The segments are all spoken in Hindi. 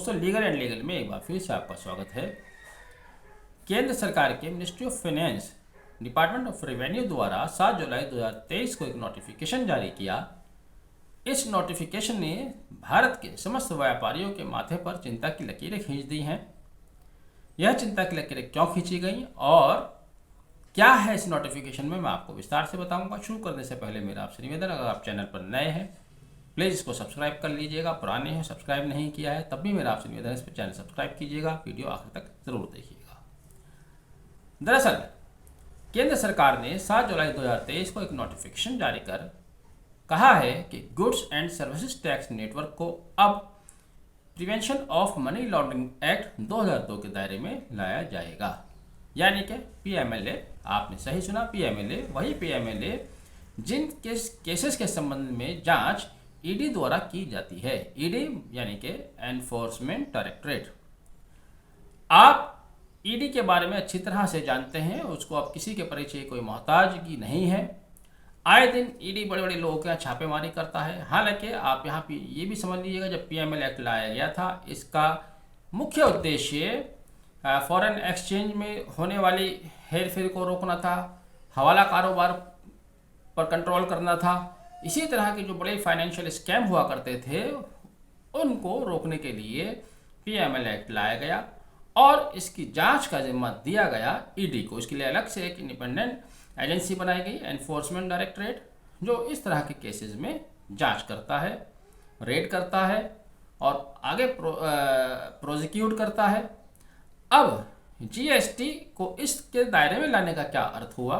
दोस्तों लीगल एंड लीगल में एक बार फिर से आपका स्वागत है। केंद्र सरकार के ministry of finance department of revenue द्वारा 7 जुलाई 2023 को एक नोटिफिकेशन जारी किया। इस नोटिफिकेशन ने भारत के समस्त व्यापारियों के माथे पर चिंता की लकीरें खींच दी हैं। यह चिंता की लकीरें क्यों खींची गई और क्या है इस नोटिफिकेशन में, मैं आपको विस्तार से बताऊंगा। शुरू करने से पहले मेरा आपसे निवेदन, अगर आप चैनल पर नए हैं प्लीज़ इसको सब्सक्राइब कर लीजिएगा। पुराने हैं सब्सक्राइब नहीं किया है तब भी मेरा आपसे निवेदन है इस पर चैनल सब्सक्राइब कीजिएगा, वीडियो आखिर तक जरूर देखिएगा। दरअसल केंद्र सरकार ने 7 जुलाई 2023 को एक नोटिफिकेशन जारी कर कहा है कि goods and services tax network को अब prevention of money laundering act 2002 के दायरे में लाया जाएगा, यानी कि PMLA। आपने सही सुना, PMLA। वही PMLA जिन केसेस के संबंध में जांच ईडी द्वारा की जाती है। ईडी यानी कि एनफोर्समेंट डायरेक्टरेट। आप ईडी के बारे में अच्छी तरह से जानते हैं, उसको अब किसी के परिचय कोई मोहताज की नहीं है। आए दिन ईडी बड़े बड़े लोगों के यहाँ छापेमारी करता है। हालांकि आप यहाँ पे ये भी समझ लीजिएगा, जब PMLA एक्ट लाया गया था इसका मुख्य उद्देश्य फॉरेन एक्सचेंज में होने वाली हेर फेर को रोकना था, हवाला कारोबार पर कंट्रोल करना था। इसी तरह के जो बड़े फाइनेंशियल स्कैम हुआ करते थे उनको रोकने के लिए PMLA एक्ट लाया गया और इसकी जांच का जिम्मा दिया गया ईडी को। इसके लिए अलग से एक इंडिपेंडेंट एजेंसी बनाई गई, एनफोर्समेंट डायरेक्टरेट, जो इस तरह के केसेस में जांच करता है, रेड करता है और आगे प्रोसिक्यूट करता है। अब GST को इसके दायरे में लाने का क्या अर्थ हुआ?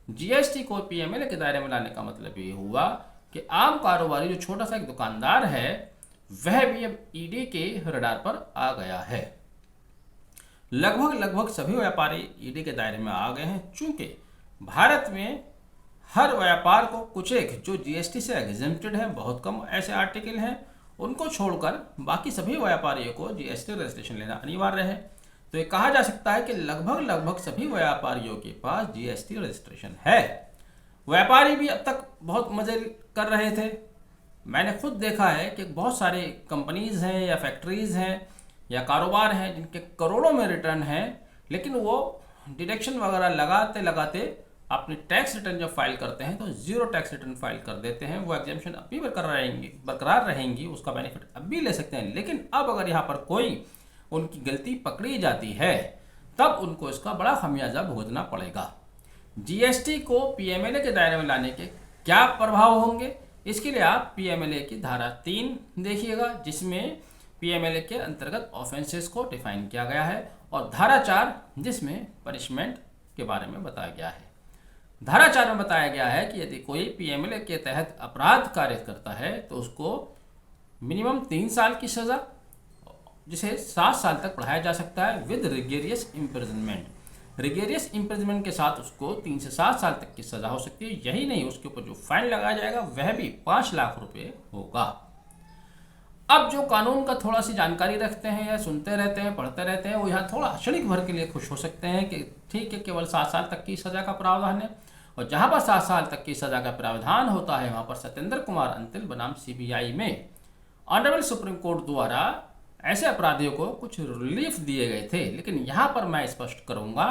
GST को PMLA के दायरे में लाने का मतलब ये हुआ कि आम कारोबारी जो छोटा सा एक दुकानदार है वह भी अब ईडी के रडार पर आ गया है। लगभग सभी व्यापारी ईडी के दायरे में आ गए हैं। चूंकि भारत में हर व्यापार को कुछ एक जो GST से एग्जेम्प्टेड है, बहुत कम ऐसे आर्टिकल हैं, उनको छोड़कर बाकी सभी व्यापारियों को GST रजिस्ट्रेशन लेना अनिवार्य है। तो ये कहा जा सकता है कि लगभग सभी व्यापारियों के पास GST रजिस्ट्रेशन है। व्यापारी भी अब तक बहुत मजे कर रहे थे। मैंने खुद देखा है कि बहुत सारे कंपनीज हैं या फैक्ट्रीज हैं या कारोबार हैं जिनके करोड़ों में रिटर्न हैं, लेकिन वो डिडक्शन वगैरह लगाते अपनी टैक्स रिटर्न जब फाइल करते हैं तो जीरो टैक्स रिटर्न फाइल कर देते हैं। वो एग्जेम्पशन अब भी बरकरार रहेंगी, उसका बेनिफिट अब भी ले सकते हैं। लेकिन अब अगर यहाँ पर कोई उनकी गलती पकड़ी जाती है तब उनको इसका बड़ा खमियाजा भुगतना पड़ेगा। GST को PMLA के दायरे में लाने के क्या प्रभाव होंगे, इसके लिए आप PMLA की धारा 3 देखिएगा, जिसमें PMLA के अंतर्गत ऑफेंसेस को डिफाइन किया गया है, और धारा 4 जिसमें पनिशमेंट के बारे में बताया गया है। धारा 4 में बताया गया है कि यदि कोई PMLA के तहत अपराध कार्य करता है तो उसको मिनिमम 3 साल की सजा, जिसे 7 साल तक बढ़ाया जा सकता है, with rigorous imprisonment. Rigorous imprisonment के साथ उसको 3 से 7 साल तक की सजा हो सकती है। यही नहीं, उसके ऊपर जो फाइन लगाया जाएगा वह भी 5 लाख रुपए होगा। अब जो कानून का थोड़ा सी जानकारी रखते हैं या सुनते रहते हैं, पढ़ते रहते हैं, वो यहाँ थोड़ा क्षणिक भर के लिए खुश हो सकते हैं कि ठीक है, केवल 7 साल तक की सजा का प्रावधान है। और जहाँ पर 7 साल तक की सजा का प्रावधान होता है वहाँ पर सत्येंद्र कुमार अंतिल बनाम CBI में ऑनरेबल सुप्रीम कोर्ट द्वारा ऐसे अपराधियों को कुछ रिलीफ दिए गए थे। लेकिन यहाँ पर मैं स्पष्ट करूँगा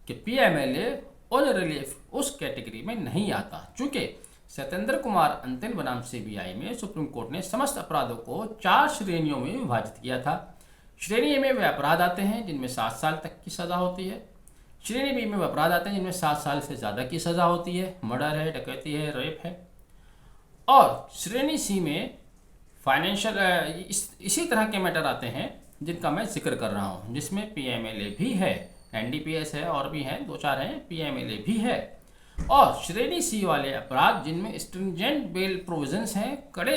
कि PMLA उन रिलीफ उस कैटेगरी में नहीं आता, चूँकि सत्येंद्र कुमार अंतिल बनाम CBI में सुप्रीम कोर्ट ने समस्त अपराधों को 4 श्रेणियों में विभाजित किया था। श्रेणी ए में वे अपराध आते हैं जिनमें 7 साल तक की सज़ा होती है। श्रेणी बी में वे अपराध आते हैं जिनमें 7 साल से ज़्यादा की सज़ा होती है, मर्डर है, डकैती है, रेप है। और श्रेणी सी में फाइनेंशियल इसी तरह के मैटर आते हैं जिनका मैं जिक्र कर रहा हूँ, जिसमें PMLA भी है, NDPS है, और भी हैं, 2-4 हैं, PMLA भी है। और श्रेणी सी वाले अपराध जिनमें स्ट्रिंजेंट बेल प्रोविजंस हैं, कड़े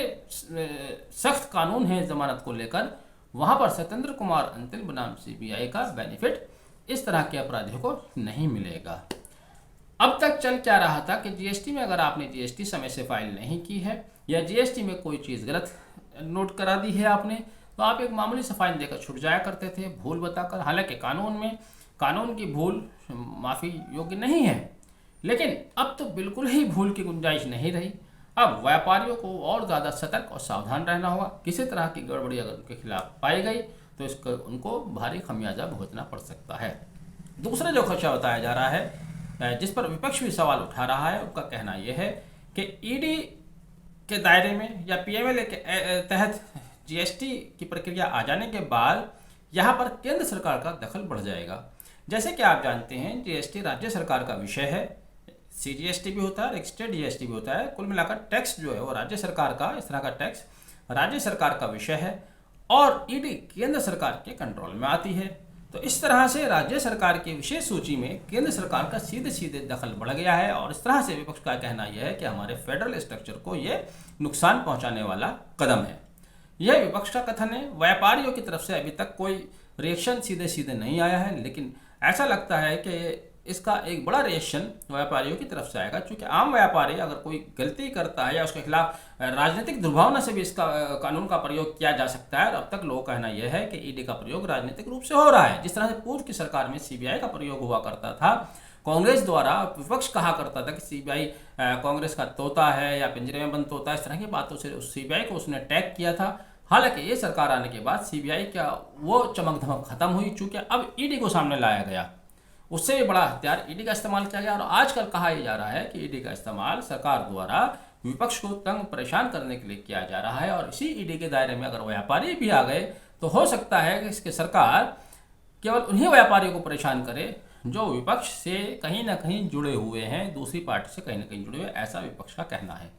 सख्त कानून हैं जमानत को लेकर, वहाँ पर सत्येंद्र कुमार अंतिल बनाम CBI का बेनिफिट इस तरह के अपराधियों को नहीं मिलेगा। अब तक चल क्या रहा था कि GST में अगर आपने GST समय से फाइल नहीं की है या GST में कोई चीज़ गलत नोट करा दी है आपने, तो आप एक मामूली सा फाइन देकर छुट जाया करते थे, भूल बताकर। हालांकि कानून की भूल माफ़ी योग्य नहीं है, लेकिन अब तो बिल्कुल ही भूल की गुंजाइश नहीं रही। अब व्यापारियों को और ज़्यादा सतर्क और सावधान रहना होगा। किसी तरह की गड़बड़ी अगर उनके खिलाफ पाई गई तो इसका उनको भारी खमियाजा भुगतना पड़ सकता है। दूसरा जो खदशा बताया जा रहा है, जिस पर विपक्ष भी सवाल उठा रहा है, उनका कहना यह है कि ईडी के दायरे में या पीएमएलए के तहत जीएसटी की प्रक्रिया आ जाने के बाद यहाँ पर केंद्र सरकार का दखल बढ़ जाएगा। जैसे कि आप जानते हैं, जीएसटी राज्य सरकार का विषय है, सीजीएसटी भी होता है और एक स्टेट जीएसटी भी होता है। कुल मिलाकर टैक्स जो है वो राज्य सरकार का, इस तरह का टैक्स राज्य सरकार का विषय है और ईडी केंद्र सरकार के कंट्रोल में आती है। तो इस तरह से राज्य सरकार की विशेष सूची में केंद्र सरकार का सीधे सीधे दखल बढ़ गया है और इस तरह से विपक्ष का कहना यह है कि हमारे फेडरल स्ट्रक्चर को यह नुकसान पहुंचाने वाला कदम है। यह विपक्ष का कथन है। व्यापारियों की तरफ से अभी तक कोई रिएक्शन सीधे सीधे नहीं आया है, लेकिन ऐसा लगता है कि इसका एक बड़ा रिएक्शन व्यापारियों की तरफ से आएगा, क्योंकि आम व्यापारी अगर कोई गलती करता है या उसके खिलाफ राजनीतिक दुर्भावना से भी इसका कानून का प्रयोग किया जा सकता है। और अब तक लोगों का कहना यह है कि ईडी का प्रयोग राजनीतिक रूप से हो रहा है। जिस तरह से पूर्व की सरकार में सीबीआई का प्रयोग हुआ करता था, कांग्रेस द्वारा विपक्ष कहा करता था कि सीबीआई कांग्रेस का तोता है या पिंजरे में बंद तोता, इस तरह की बातों से उस सीबीआई को उसने टैग किया था। हालांकि ये सरकार आने के बाद सीबीआई का वो चमक धमक खत्म हुई, चूंकि अब ईडी को सामने लाया गया, उससे भी बड़ा हथियार ईडी का इस्तेमाल किया गया। और आजकल कहा यह जा रहा है कि ईडी का इस्तेमाल सरकार द्वारा विपक्ष को तंग परेशान करने के लिए किया जा रहा है। और इसी ईडी के दायरे में अगर व्यापारी भी आ गए तो हो सकता है कि इसकी सरकार केवल उन्हीं व्यापारियों को परेशान करे जो विपक्ष से कहीं ना कहीं जुड़े हुए हैं, दूसरी पार्टी से कहीं ना कहीं जुड़े हुए, ऐसा विपक्ष का कहना है।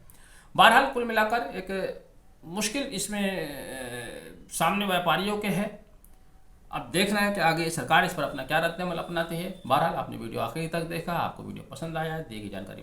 बहरहाल कुल मिलाकर एक मुश्किल इसमें सामने व्यापारियों के है। अब देखना है कि आगे सरकार इस पर अपना क्या रद्द अमल अपनाती है। बहरहाल आपने वीडियो आखिरी तक देखा, आपको वीडियो पसंद आया है, दी गई जानकारी